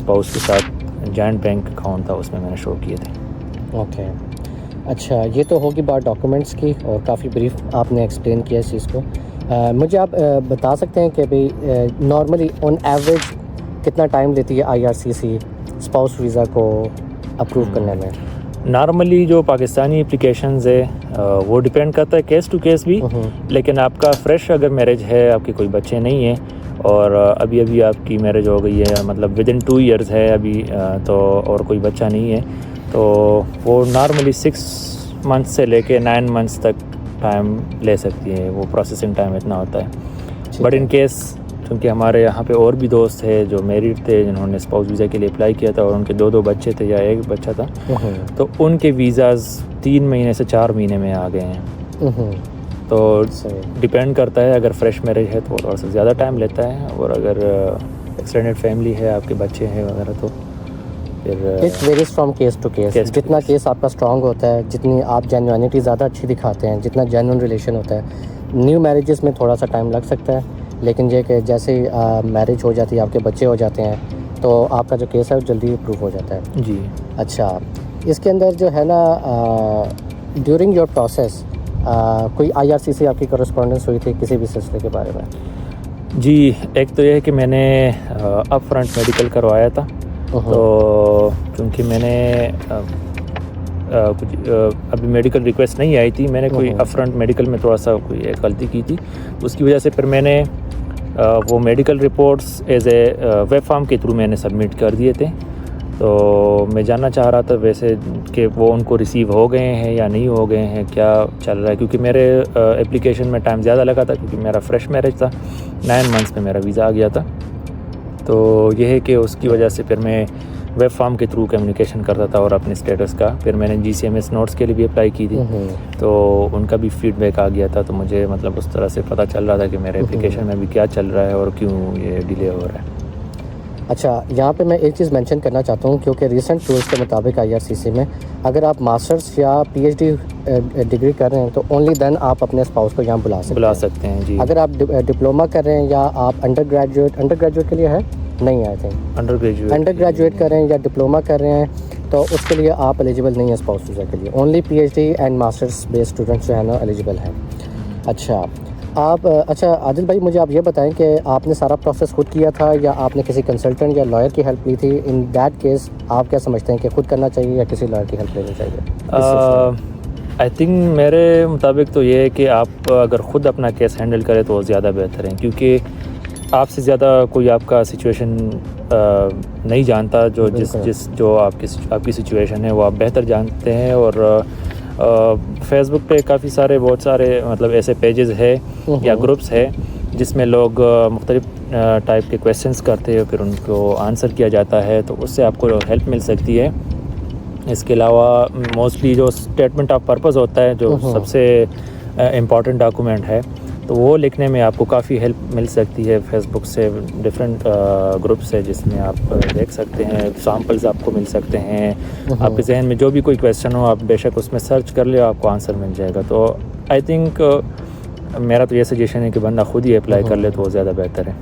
Spouse के साथ joint bank account था, उसमें मैंने शो किए थे। ओके, अच्छा, ये तो होगी बात डॉक्यूमेंट्स की और काफ़ी ब्रीफ आपने एक्सप्लेन किया इस चीज़ को। मुझे आप बता सकते हैं कि भाई नॉर्मली ऑन एवरेज कितना टाइम लेती है आईआरसीसी स्पाउस वीज़ा को अप्रूव करने में? नॉर्मली जो पाकिस्तानी एप्लीकेशंस है वो डिपेंड करता है केस टू केस भी, लेकिन आपका फ्रेश अगर मैरिज है, आपके कोई बच्चे नहीं हैं और अभी अभी आपकी मैरिज हो गई है, मतलब विद इन 2 ईयर्स है अभी तो, और कोई बच्चा नहीं है, तो वो नॉर्मली 6 मंथ्स से लेके 9 मंथ्स तक टाइम ले सकती है, वो प्रोसेसिंग टाइम इतना होता है। बट इन केस, क्योंकि हमारे यहाँ पे और भी दोस्त है जो मैरिड थे जिन्होंने स्पाउस वीज़ा के लिए अप्लाई किया था और उनके 2 बच्चे थे या 1 बच्चा था, तो उनके वीज़ाज़ 3 महीने से 4 महीने में आ गए हैं। तो डिपेंड करता है, अगर फ्रेश मैरिज है तो थोड़ा सा ज़्यादा टाइम लेता है, और अगर एक्सटेंडेड फैमिली है, आपके बच्चे हैं वगैरह, तो फिर it varies from case to case. जितना केस आपका स्ट्रॉन्ग होता है, जितनी आप जेन्युइनिटी ज़्यादा अच्छी दिखाते हैं, जितना जेन्युइन रिलेशन होता है, न्यू मैरिजेस में थोड़ा सा टाइम लग सकता है, लेकिन ये कि जैसे मैरिज हो जाती है, आपके बच्चे हो जाते हैं, तो आपका जो केस है वो जल्दी अप्रूव हो जाता है। जी। अच्छा, इसके अंदर जो है ना ड्यूरिंग योर प्रोसेस कोई आईआरसीसी आपकी कॉरेस्पॉन्डेंस हुई थी किसी भी सिलसिले के बारे में? जी, एक तो ये है कि मैंने अप फ्रंट मेडिकल करवाया था, तो क्योंकि मैंने कुछ अभी मेडिकल रिक्वेस्ट नहीं आई थी, मैंने कोई अप फ्रंट मेडिकल में थोड़ा सा कोई एक गलती की थी, उसकी वजह से फिर मैंने वो medical reports as a web form के थ्रू मैंने सबमिट कर दिए थे। तो मैं जानना चाह रहा था वैसे कि वो उनको रिसीव हो गए हैं या नहीं हो गए हैं, क्या चल रहा है, क्योंकि मेरे एप्लीकेशन में टाइम ज़्यादा लगा था, क्योंकि मेरा फ्रेश मैरिज था, 9 मंथ्स में मेरा वीज़ा आ गया था। तो ये है कि उसकी वजह से फिर मैं वेब फॉर्म के थ्रू कम्युनिकेशन करता था और अपने स्टेटस का, फिर मैंने GCMS नोट्स के लिए भी अप्लाई की थी, तो उनका भी फीडबैक आ गया था, तो मुझे मतलब उस तरह से पता चल रहा था कि मेरे एप्लीकेशन में भी क्या चल रहा है और क्यों ये डिले हो रहा है। अच्छा, यहाँ पे मैं एक चीज़ मेंशन करना चाहता हूँ, क्योंकि रीसेंट रूल्स के मुताबिक आईआरसीसी में अगर आप मास्टर्स या PhD डिग्री कर रहे हैं तो ओनली देन आप अपने स्पाउस को यहाँ बुला सकते हैं। जी। अगर आप डिप्लोमा कर रहे हैं या आप अंडर ग्रेजुएट के लिए है नहीं, आई थिंक अंडर ग्रेजुएट कर रहे हैं या डिप्लोमा कर रहे हैं, तो उसके लिए आप एलिजिबल नहीं है स्पाउस वीज़ा के लिए। Only PhD and masters based students जो है ना एलिजिबल हैं। अच्छा, अच्छा आदिल भाई, मुझे आप ये बताएं कि आपने सारा प्रोसेस खुद किया था या आपने किसी कंसल्टेंट या लॉयर की हेल्प ली थी? इन दैट केस आप क्या समझते हैं कि खुद करना चाहिए या किसी लॉयर की हेल्प लेनी चाहिए? आई थिंक मेरे मुताबिक तो ये है कि आप अगर ख़ुद अपना केस हैंडल करें तो ज़्यादा बेहतर है, क्योंकि आपसे ज़्यादा कोई आपका सिचुएशन नहीं जानता, जो आपकी सिचुएशन है वो आप बेहतर जानते हैं। और फेसबुक पे काफ़ी सारे बहुत सारे मतलब ऐसे पेजेस है या ग्रुप्स है जिसमें लोग मुख्तलिफ टाइप के क्वेश्चंस करते हैं, फिर उनको आंसर किया जाता है, तो उससे आपको हेल्प मिल सकती है। इसके अलावा मोस्टली जो स्टेटमेंट ऑफ पर्पस होता है, जो सबसे इम्पॉर्टेंट डॉक्यूमेंट है, तो वो लिखने में आपको काफ़ी हेल्प मिल सकती है फेसबुक से। डिफरेंट ग्रुप्स है जिसमें आप देख सकते हैं, सैम्पल्स आपको मिल सकते हैं। आपके जहन में जो भी कोई क्वेश्चन हो, आप बेशक उसमें सर्च कर ले, आपको आंसर मिल जाएगा। तो आई थिंक मेरा तो ये सजेशन है कि बंदा खुद ही अप्लाई कर ले तो वो ज़्यादा बेहतर है।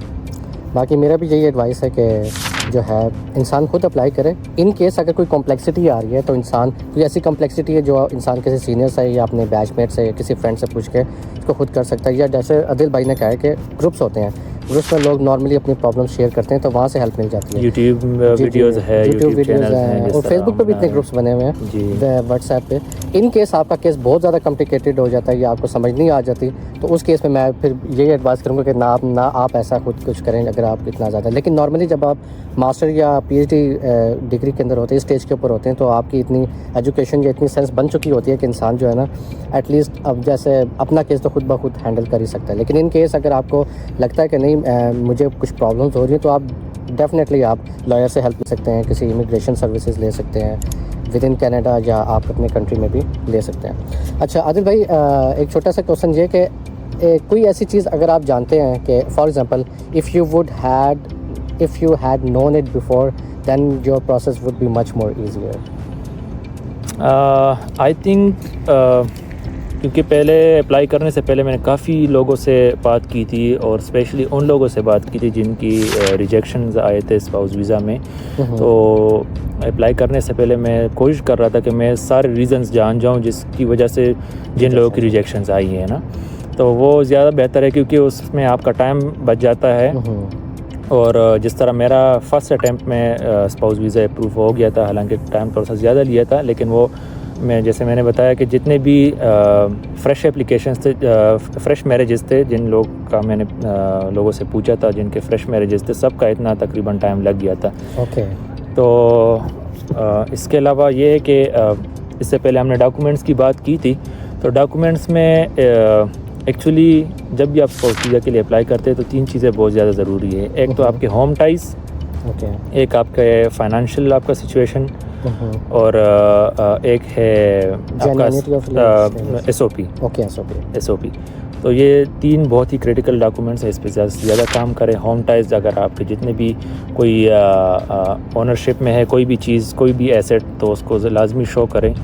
बाकी मेरा भी यही एडवाइस है कि जो है इंसान खुद अप्लाई करे। इन केस अगर कोई कॉम्प्लेक्सिटी आ रही है तो इंसान, कोई ऐसी कॉम्प्लेक्सिटी है जो इंसान किसी सीनियर से या अपने बैचमेट से या किसी फ्रेंड से पूछ के इसको खुद कर सकता है। या जैसे आदिल भाई ने कहा है कि ग्रुप्स होते हैं, ग्रुप्स में लोग नॉर्मली अपनी प्रॉब्लम शेयर करते हैं, तो वहाँ से हेल्प मिल जाती है। यूट्यूब वीडियोज़ हैं और फेसबुक पे भी इतने ग्रुप्स बने हुए हैं, व्हाट्सएप पे। इन केस आपका केस बहुत ज़्यादा कॉम्प्लिकेटेड हो जाता है या आपको समझ नहीं आ जाती, तो उस केस में मैं फिर यही एडवाइस करूँगा कि ना आप ऐसा खुद कुछ करें अगर आप इतना ज़्यादा। लेकिन नॉर्मली जब आप मास्टर या PhD डिग्री के अंदर होते हैं, स्टेज के ऊपर होते हैं, तो आपकी इतनी एजुकेशन या इतनी सेंस बन चुकी होती है कि इंसान जो है ना एटलीस्ट अब जैसे अपना केस तो खुद ब खुद हैंडल कर ही सकता है। लेकिन इन केस अगर आपको लगता है कि नहीं मुझे कुछ प्रॉब्लम्स हो रही हैं, तो आप डेफिनेटली आप लॉयर से हेल्प ले सकते हैं, किसी इमिग्रेशन सर्विसेज ले सकते हैं विद इन कैनेडा, या आप अपने कंट्री में भी ले सकते हैं। अच्छा आदिल भाई, एक छोटा सा क्वेश्चन ये कि कोई ऐसी चीज़ अगर आप जानते हैं कि for example if you had known it before, then your process would be much more easier. I think क्योंकि पहले अप्लाई करने से पहले मैंने काफ़ी लोगों से बात की थी और स्पेशली उन लोगों से बात की थी जिनकी रिजेक्शंस आए थे स्पाउस वीज़ा में। तो अप्लाई करने से पहले मैं कोशिश कर रहा था कि मैं सारे रीज़न्स जान जाऊं जिसकी वजह से जिन लोगों की रिजेक्शंस आई है ना, तो वो ज़्यादा बेहतर है क्योंकि उसमें आपका टाइम बच जाता है। और जिस तरह मेरा फ़र्स्ट अटैम्प्ट में स्पाउस वीज़ा अप्रूव हो गया था, हालांकि टाइम थोड़ा सा ज़्यादा लिया था, लेकिन वो जैसे मैंने बताया कि जितने भी फ़्रेश एप्लीकेशंस थे, फ़्रेश मैरिजेस थे, जिन लोग का मैंने लोगों से पूछा था जिनके फ़्रेश मैरिजेस थे, सबका इतना तकरीबन टाइम लग गया था। ओके। तो इसके अलावा ये है कि इससे पहले हमने डॉक्यूमेंट्स की बात की थी। तो डॉक्यूमेंट्स में एक्चुअली जब भी आप स्पाउस वीज़ा के लिए अप्लाई करते हैं तो 3 चीज़ें बहुत ज़्यादा ज़रूरी है। एक तो आपके होम टाइज़, एक आपके फाइनेंशियल आपका सिचुएशन, और एक है आपका एसओपी। Okay, SOP. तो ये 3 बहुत ही क्रिटिकल डॉक्यूमेंट्स हैं, इस पे ज़्यादा से ज़्यादा काम करें। होम टाइज़, अगर आपके जितने भी कोई ओनरशिप में है कोई भी चीज़, कोई भी एसेट, तो उसको लाजमी शो करें।